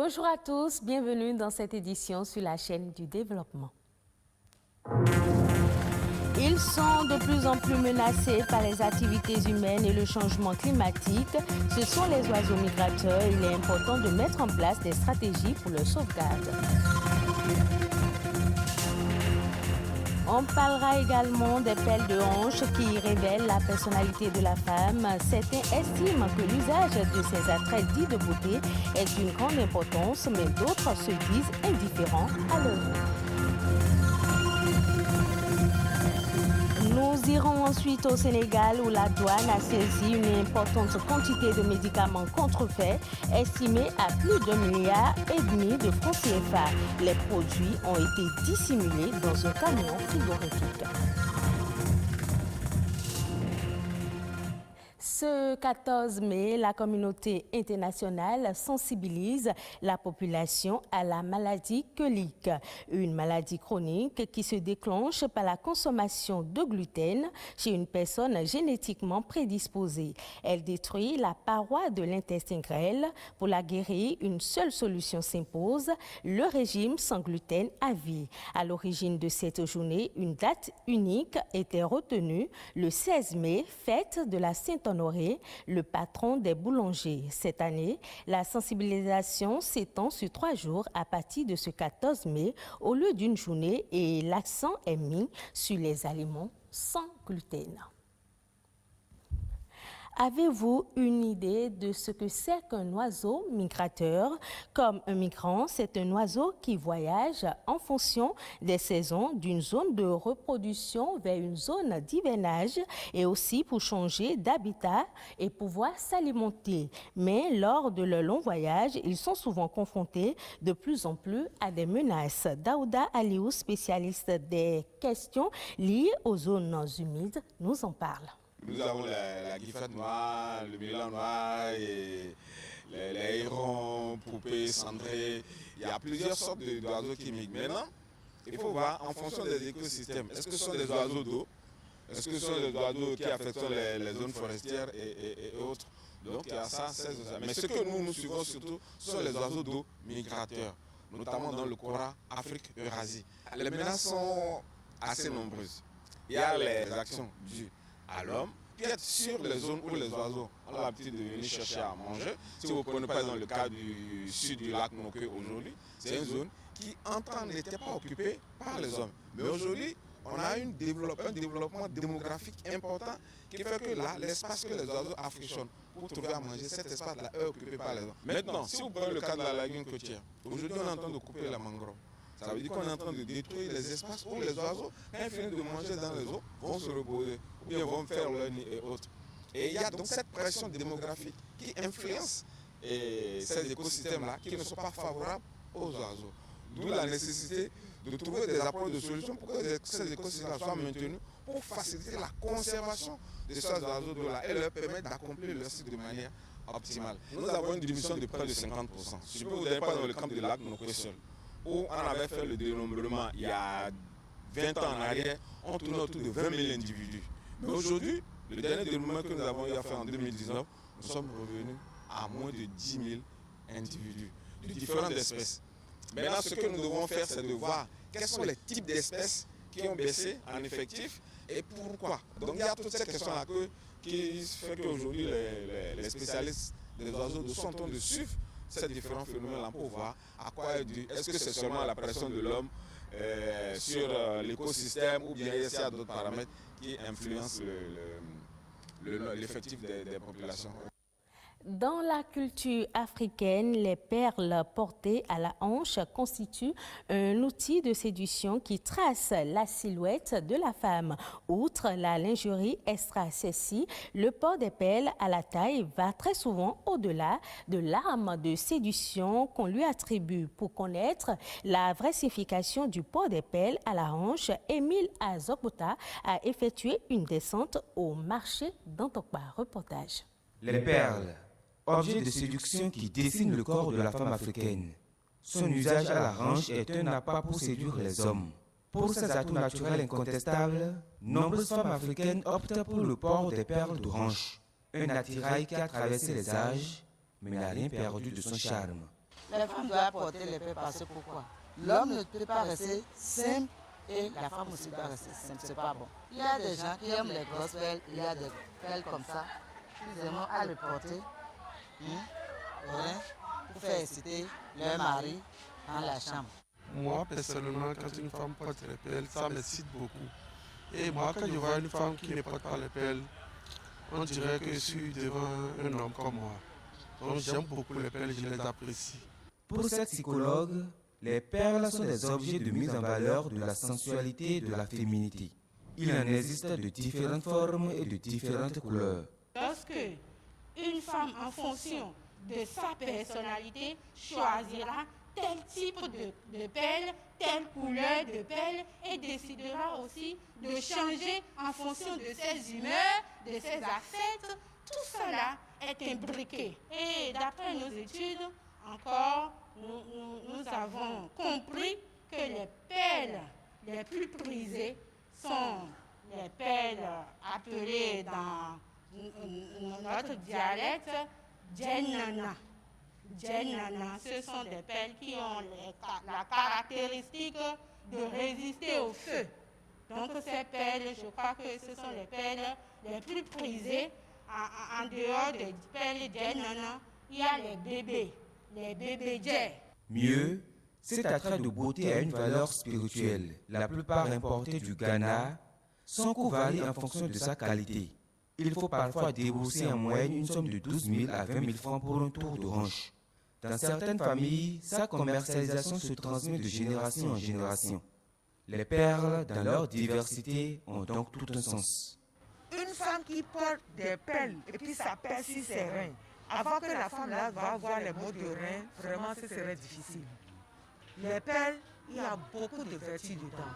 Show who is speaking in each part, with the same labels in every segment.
Speaker 1: Bonjour à tous, bienvenue dans cette édition sur la chaîne du développement. Ils sont de plus en plus menacés par les activités humaines et le changement climatique. Ce sont les oiseaux migrateurs. Il est important de mettre en place des stratégies pour leur sauvegarde. On parlera également des pelles de hanche qui révèlent la personnalité de la femme. Certains estiment que l'usage de ces attraits dits de beauté est d'une grande importance, mais d'autres se disent indifférents à leur vie. Nous irons ensuite au Sénégal où la douane a saisi une importante quantité de médicaments contrefaits estimés à plus d'1,5 milliard de francs CFA. Les produits ont été dissimulés dans un camion frigorifique. Ce 14 mai, la communauté internationale sensibilise la population à la maladie cœlique, une maladie chronique qui se déclenche par la consommation de gluten chez une personne génétiquement prédisposée. Elle détruit la paroi de l'intestin grêle. Pour la guérir, une seule solution s'impose, le régime sans gluten à vie. À l'origine de cette journée, une date unique était retenue, le 16 mai, fête de la Sainte-Honorée, le patron des boulangers. Cette année, la sensibilisation s'étend sur 3 jours à partir de ce 14 mai au lieu d'une journée et l'accent est mis sur les aliments sans gluten. Avez-vous une idée de ce que c'est qu'un oiseau migrateur? Comme un migrant, c'est un oiseau qui voyage en fonction des saisons d'une zone de reproduction vers une zone d'hivernage et aussi pour changer d'habitat et pouvoir s'alimenter. Mais lors de leur long voyage, ils sont souvent confrontés de plus en plus à des menaces. Daouda Aliou, spécialiste des questions liées aux zones humides, nous en parle.
Speaker 2: Nous avons la griffette noire, le milan noir, et les hérons, poupées, cendrées. Il y a plusieurs sortes d'oiseaux qui migrent. Maintenant, il faut voir en fonction des écosystèmes. Est-ce que ce sont des oiseaux d'eau? Est-ce que ce sont des oiseaux qui affectent les zones forestières et autres? Donc il y a ça, mais ce que nous suivons surtout sont les oiseaux d'eau migrateurs, notamment dans le Kora, Afrique, Eurasie. Les menaces sont assez nombreuses. Il y a les actions dues à l'homme, qui est sur les zones où les oiseaux ont l'habitude de venir chercher à manger. Si vous prenez par exemple le cas du sud du lac Moké aujourd'hui, c'est une zone qui en temps n'était pas occupée par les hommes. Mais aujourd'hui, on a un développement démographique important qui fait que là, l'espace que les oiseaux affrichonnent pour trouver à manger, cet espace-là est occupé par les hommes. Maintenant, si vous prenez le cas de la lagune côtière, aujourd'hui on est en train de couper la mangrove. Ça veut dire qu'on est en train de détruire les espaces où les oiseaux, quand ils finissent de manger dans les eaux, vont se reposer, ou bien vont faire leur nid et autres. Et il y a donc cette pression démographique qui influence ces écosystèmes-là qui ne sont pas favorables aux oiseaux. D'où la nécessité de trouver des approches de solutions pour que ces écosystèmes soient maintenus, pour faciliter la conservation de ces oiseaux d'eau-là et leur permettre d'accomplir leur cycle de manière optimale. Nous avons une diminution de près de 50%. Si je peux vous donner par exemple le camp de lac Moké seul, où on avait fait le dénombrement il y a 20 ans en arrière, on tournait autour de 20 000 individus. Mais aujourd'hui, le dernier dénombrement que nous avons eu à faire en 2019, nous sommes revenus à moins de 10 000 individus de différentes espèces. Maintenant, ce que nous devons faire, c'est de voir quels sont les types d'espèces qui ont baissé en effectif et pourquoi. Donc il y a toutes ces questions-là qui font qu'aujourd'hui, les spécialistes des oiseaux sont en train de suivre ces différents phénomènes-là pour voir à quoi est dû. Est-ce que c'est seulement la pression de l'homme sur l'écosystème ou bien il y a d'autres paramètres qui influencent l'effectif des populations?
Speaker 1: Dans la culture africaine, les perles portées à la hanche constituent un outil de séduction qui trace la silhouette de la femme. Outre la lingerie extra sexy, le port des perles à la taille va très souvent au-delà de l'arme de séduction qu'on lui attribue. Pour connaître la vraie signification du port des perles à la hanche, Émile Azokota a effectué une descente au marché d'Antokpa. Reportage.
Speaker 3: Les perles, objet de séduction qui dessine le corps de la femme africaine. Son usage à la hanche est un appât pour séduire les hommes. Pour ses atouts naturels incontestables, nombreuses femmes africaines optent pour le port des perles de hanche. Un attirail qui a traversé les âges, mais n'a rien perdu de son charme.
Speaker 4: Les femmes doivent porter les pelles parce que pourquoi? L'homme ne peut pas rester simple et la femme aussi doit rester simple, c'est pas bon. Il y a des gens qui aiment les grosses pelles, il y a des pelles comme ça, ils aiment à le porter pour faire exciter leur mari dans la chambre.
Speaker 5: Moi, personnellement, quand une femme porte les pelles, ça m'excite beaucoup. Et moi, quand je vois une femme qui ne porte pas les pelles, on dirait que je suis devant un homme comme moi. Donc j'aime beaucoup les pelles, je les apprécie.
Speaker 3: Pour cette psychologue, les perles sont des objets de mise en valeur de la sensualité et de la féminité. Il en existe de différentes formes et de différentes couleurs.
Speaker 6: Lorsque une femme, en fonction de sa personnalité, choisira tel type de pelle, telle couleur de pelle et décidera aussi de changer en fonction de ses humeurs, de ses affects, tout cela est imbriqué. Et d'après nos études, encore, nous avons compris que les pelles les plus prisées sont les pelles appelées dans notre dialecte djennana. Djennana, ce sont des pelles qui ont la caractéristique de résister au feu. Donc ces pelles, je crois que ce sont les pelles les plus prisées. En dehors des pelles djennana, il y a les bébés djé.
Speaker 3: Mieux, cet attrait de beauté a une valeur spirituelle. La plupart importés du Ghana, son coût varie en fonction de sa qualité. Il faut parfois débourser en moyenne une somme de 12 000 à 20 000 francs pour un tour de hanche. Dans certaines familles, sa commercialisation se transmet de génération en génération. Les perles, dans leur diversité, ont donc tout un sens.
Speaker 7: Une femme qui porte des pelles et puis ça pèse sur ses reins, avant que la femme là va avoir les maux de reins, vraiment ce serait difficile. Les pelles, il y a beaucoup de vertus dedans.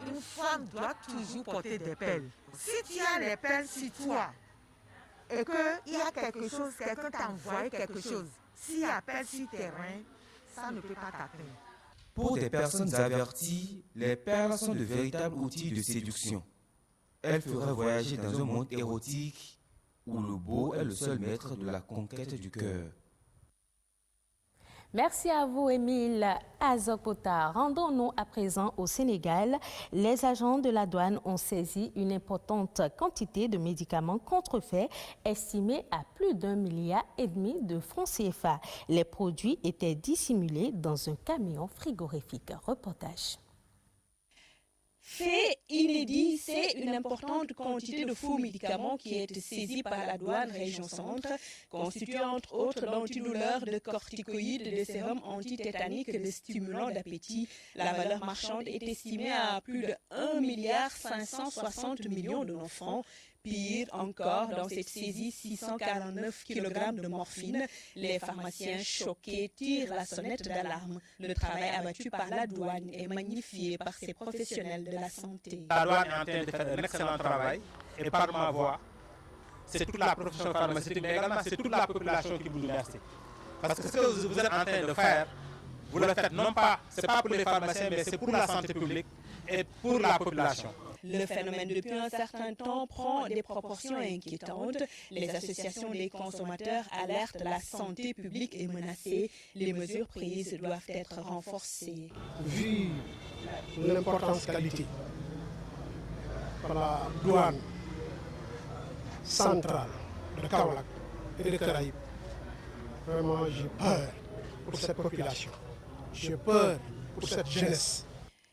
Speaker 7: Une femme doit toujours porter des pelles. Si tu as les pelles sur toi et qu'il y a quelque chose, quelqu'un t'a envoyé quelque chose, s'il y a pelles sur tes reins, ça ne peut pas t'atteindre.
Speaker 3: Pour des personnes averties, les perles sont de véritables outils de séduction. Elles feraient voyager dans un monde érotique où le beau est le seul maître de la conquête du cœur.
Speaker 1: Merci à vous, Émile Azokota. Rendons-nous à présent au Sénégal. Les agents de la douane ont saisi une importante quantité de médicaments contrefaits estimés à plus d'1,5 milliard de francs CFA. Les produits étaient dissimulés dans un camion frigorifique. Reportage.
Speaker 8: Fait inédit, c'est une importante quantité de faux médicaments qui est saisie par la douane région centre, constituant entre autres d'antidouleurs, de corticoïdes, de sérums antitétaniques, de stimulants d'appétit. La valeur marchande est estimée à plus de 1,560 milliard de nos francs. Pire encore, dans cette saisie, 649 kg de morphine. Les pharmaciens choqués tirent la sonnette d'alarme. Le travail abattu par la douane est magnifié par ces professionnels de la santé.
Speaker 9: La douane est en train de faire un excellent travail et par ma voix, c'est toute la profession pharmaceutique, mais également c'est toute la population qui vous remercie. Parce que ce que vous êtes en train de faire, vous le faites non pas, c'est pas pour les pharmaciens, mais c'est pour la santé publique et pour la population.
Speaker 8: Le phénomène depuis un certain temps prend des proportions inquiétantes. Les associations des consommateurs alertent la santé publique est menacée. Les mesures prises doivent être renforcées.
Speaker 10: Vu l'importance qualité par la douane centrale de Kaolack et de Caraïbes, vraiment j'ai peur pour cette population. J'ai peur pour cette jeunesse.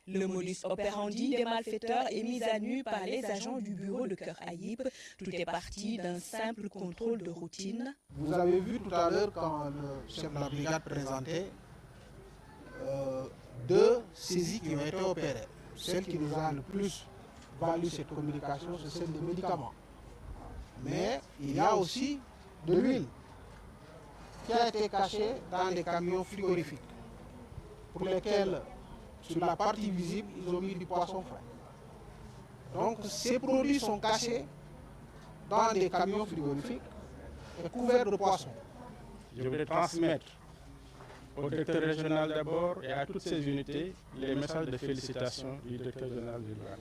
Speaker 8: Le modus operandi des malfaiteurs est mis à nu par les agents du bureau de Cœur Aïb. Tout est parti d'un simple contrôle de routine.
Speaker 11: Vous avez vu tout à l'heure quand le chef de la brigade présentait deux saisies qui ont été opérées. Celle qui nous a le plus valu cette communication, c'est celle des médicaments. Mais il y a aussi de l'huile qui a été cachée dans des camions frigorifiques pour lesquels sur la partie visible, ils ont mis du poisson frais. Donc ces produits sont cachés dans des camions frigorifiques et couverts de poissons.
Speaker 9: Je vais transmettre au directeur régional d'abord et à toutes ces unités les messages de félicitations du directeur général du douane.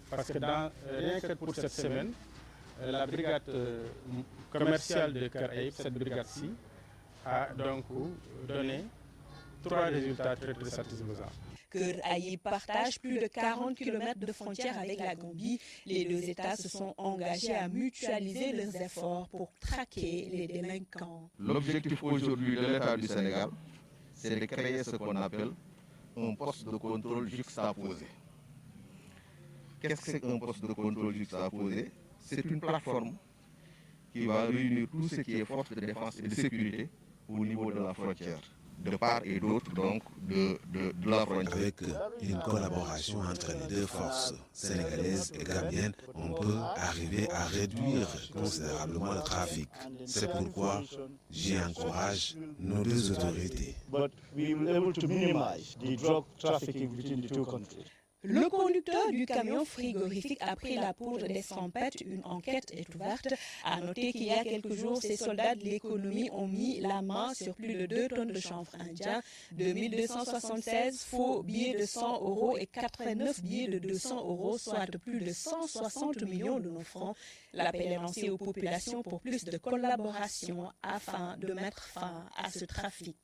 Speaker 9: Parce que rien que pour cette semaine, la brigade commerciale de Caraïbes, cette brigade-ci, a donc donné 3 résultats très, très satisfaisants.
Speaker 8: Keur Aïb partage plus de 40 km de frontières avec la Gambie. Les deux États se sont engagés à mutualiser leurs efforts pour traquer les délinquants.
Speaker 12: L'objectif aujourd'hui de l'État du Sénégal, c'est de créer ce qu'on appelle un poste de contrôle juxtaposé. Qu'est-ce que c'est qu'un poste de contrôle juxtaposé? C'est une plateforme qui va réunir tout ce qui est force de défense et de sécurité au niveau de la frontière, de part et d'autre donc de la frontière.
Speaker 13: Avec une collaboration entre les deux forces sénégalaises et gambiennes, on peut arriver à réduire considérablement le trafic. C'est pourquoi j'encourage nos deux autorités.
Speaker 8: Le conducteur du camion frigorifique a pris la poudre d'escampette. Une enquête est ouverte. À noter qu'il y a quelques jours, ces soldats de l'économie ont mis la main sur plus de 2 tonnes de chanvre indien, 2276 faux billets de 100 € et 89 billets de 200 €, soit plus de 160 millions de nos francs. L'appel est lancé aux populations pour plus de collaboration afin de mettre fin à ce trafic.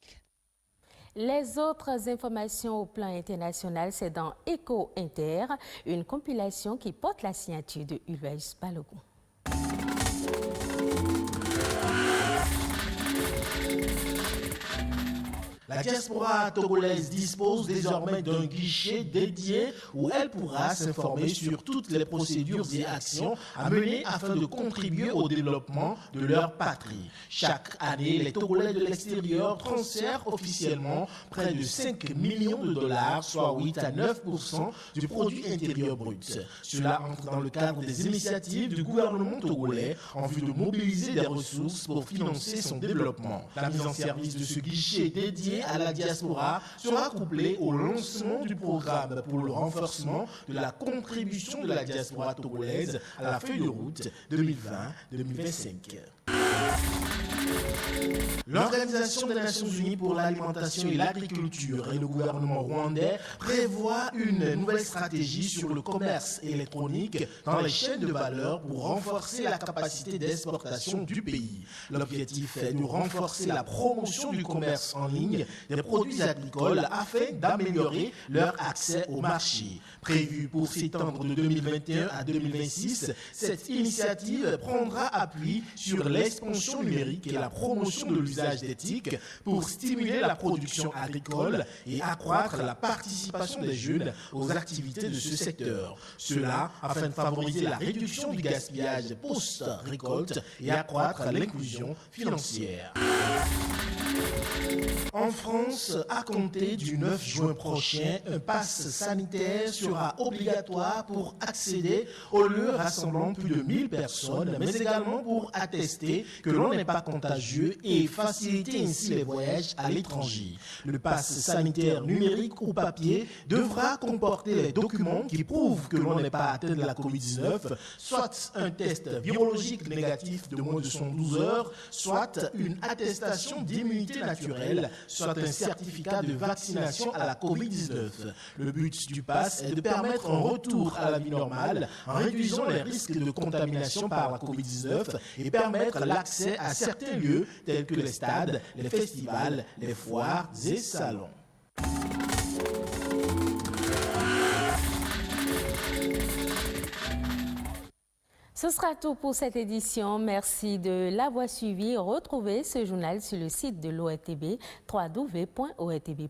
Speaker 1: Les autres informations au plan international, c'est dans Eco Inter, une compilation qui porte la signature de Ulvaïs Balogun.
Speaker 14: La diaspora togolaise dispose désormais d'un guichet dédié où elle pourra s'informer sur toutes les procédures et actions à mener afin de contribuer au développement de leur patrie. Chaque année, les Togolais de l'extérieur transfèrent officiellement près de 5 millions de dollars, soit 8 à 9% du produit intérieur brut. Cela entre dans le cadre des initiatives du gouvernement togolais en vue de mobiliser des ressources pour financer son développement. La mise en service de ce guichet dédié à la diaspora sera couplée au lancement du programme pour le renforcement de la contribution de la diaspora togolaise à la feuille de route 2020-2025. L'Organisation des Nations Unies pour l'alimentation et l'agriculture et le gouvernement rwandais prévoient une nouvelle stratégie sur le commerce électronique dans les chaînes de valeur pour renforcer la capacité d'exportation du pays. L'objectif est de renforcer la promotion du commerce en ligne des produits agricoles afin d'améliorer leur accès au marché. Prévue pour s'étendre de 2021 à 2026, cette initiative prendra appui sur l'expansion numérique et la promotion de l'usage d'éthique pour stimuler la production agricole et accroître la participation des jeunes aux activités de ce secteur. Cela afin de favoriser la réduction du gaspillage post-récolte et accroître l'inclusion financière. En France, à compter du 9 juin prochain, un pass sanitaire sera obligatoire pour accéder aux lieux rassemblant plus de 1000 personnes, mais également pour attester que l'on n'est pas contagieux et faciliter ainsi les voyages à l'étranger. Le pass sanitaire numérique ou papier devra comporter les documents qui prouvent que l'on n'est pas atteint de la Covid-19, soit un test virologique négatif de moins de 112 heures, soit une attestation d'immunité naturelle, soit un certificat de vaccination à la Covid-19. Le but du pass est de permettre un retour à la vie normale en réduisant les risques de contamination par la Covid-19 et permettre l'accès à certains lieux tels que les stades, les festivals, les foires et salons.
Speaker 1: Ce sera tout pour cette édition. Merci de l'avoir suivi. Retrouvez ce journal sur le site de l'ORTB, www.ortb.bj.